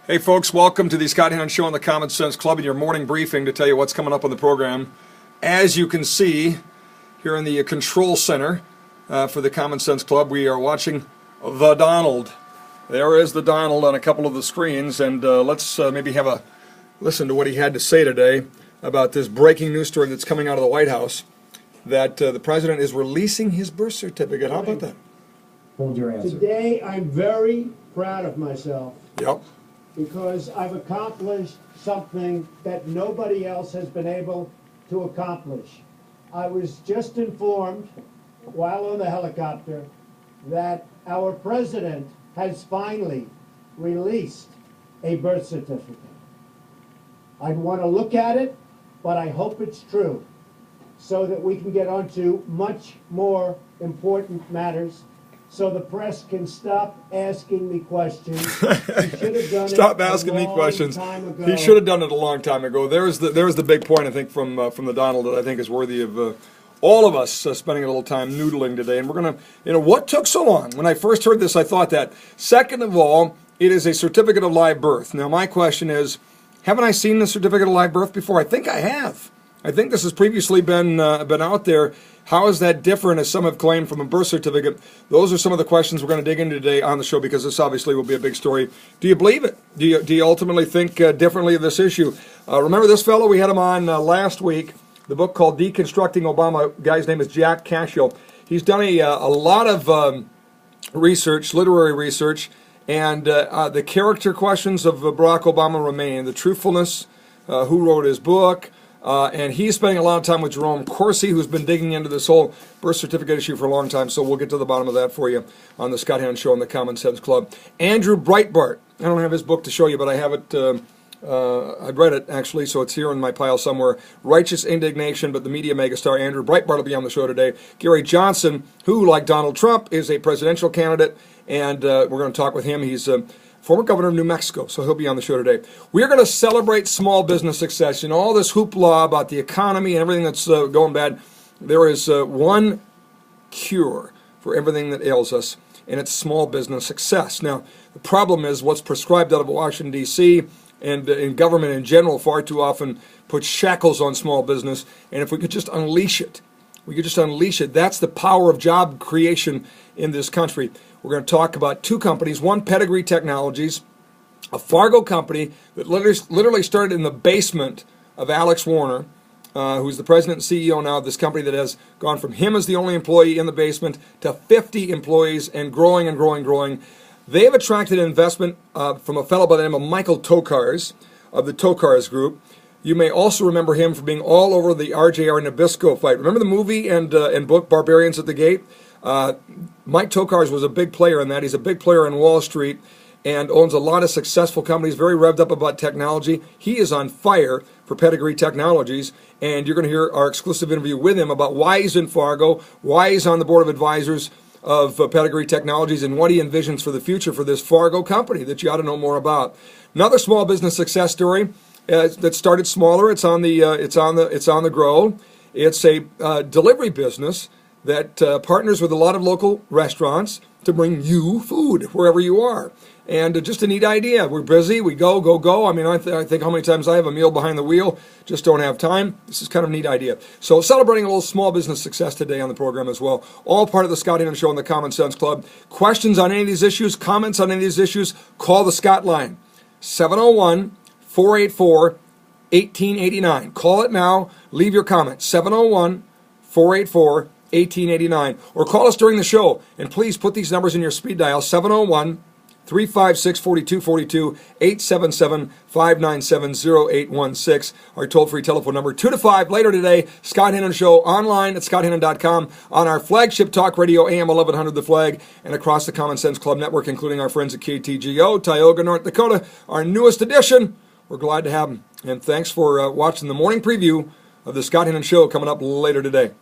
Hey folks, welcome to the Scott Hennen Show on the Common Sense Club and your morning briefing to tell you what's coming up on the program. As you can see here in the control center for the Common Sense Club, we are watching the Donald. There is the Donald on a couple of the screens, and let's maybe have a listen to what he had to say today about this breaking news story that's coming out of the White House, that the president is releasing his birth certificate. How about that? Hold your answer. Today, I'm very proud of myself. Yep. Because I've accomplished something that nobody else has been able to accomplish. I was just informed while on the helicopter that our president has finally released a birth certificate. I'd want to look at it, but I hope it's true so that we can get on to much more important matters, so the press can stop asking me questions. He should have done Stop it asking me questions. Time ago. He should have done it a long time ago. There's the big point, I think, from the Donald that I think is worthy of all of us spending a little time noodling today. And we're going to, what took so long? When I first heard this, I thought that. Second of all, it is a certificate of live birth. Now, my question is, haven't I seen the certificate of live birth before? I think I have. I think this has previously been out there. How is that different, as some have claimed, from a birth certificate? Those are some of the questions we're going to dig into today on the show, because this obviously will be a big story. Do you believe it? Do you ultimately think differently of this issue? Remember this fellow? We had him on last week. The book called Deconstructing Obama. The guy's name is Jack Cascio. He's done a lot of research, literary research, and the character questions of Barack Obama remain. The truthfulness, who wrote his book. And he's spending a lot of time with Jerome Corsi, who's been digging into this whole birth certificate issue for a long time. So we'll get to the bottom of that for you on the Scott Hennen Show on the Common Sense Club. Andrew Breitbart. I don't have his book to show you, but I have it. I've read it, actually, so it's here in my pile somewhere. Righteous Indignation, but the media megastar Andrew Breitbart will be on the show today. Gary Johnson, who, like Donald Trump, is a presidential candidate, and we're going to talk with him. He's former governor of New Mexico, so he'll be on the show today. We're going to celebrate small business success. You know, all this hoopla about the economy and everything that's going bad. There is one cure for everything that ails us, and it's small business success. Now, the problem is what's prescribed out of Washington, D.C., and in government in general far too often puts shackles on small business. And if we could just unleash it, that's the power of job creation in this country. We're going to talk about two companies, one Pedigree Technologies, a Fargo company that literally started in the basement of Alex Warner, who's the president and CEO now of this company that has gone from him as the only employee in the basement to 50 employees and growing and growing and growing. They have attracted investment from a fellow by the name of Michael Tokars of the Tokars Group. You may also remember him for being all over the RJR Nabisco fight. Remember the movie and book Barbarians at the Gate? Mike Tokars was a big player in that. He's a big player in Wall Street and owns a lot of successful companies, very revved up about technology. He is on fire for Pedigree Technologies, and you're going to hear our exclusive interview with him about why he's in Fargo, why he's on the board of advisors of Pedigree Technologies, and what he envisions for the future for this Fargo company that you ought to know more about. Another small business success story that started smaller. It's on the grow. It's a delivery business that partners with a lot of local restaurants to bring you food wherever you are. And just a neat idea. We're busy. We go. I mean, I think how many times I have a meal behind the wheel, just don't have time. This is kind of a neat idea. So celebrating a little small business success today on the program as well. All part of the Scott Hennen Show and the Common Sense Club. Questions on any of these issues, comments on any of these issues, call the Scott line. 701-484-1889. Call it now. Leave your comment. 701-484-1889. Or call us during the show. And please put these numbers in your speed dial. 701-356-4242, 877-597-0816. Our toll-free telephone number, 2 to 5. Later today, Scott Hennen Show online at scotthennen.com, on our flagship talk radio, AM 1100 The Flag, and across the Common Sense Club network, including our friends at KTGO, Tioga, North Dakota, our newest edition. We're glad to have them. And thanks for watching the morning preview of the Scott Hennen Show coming up later today.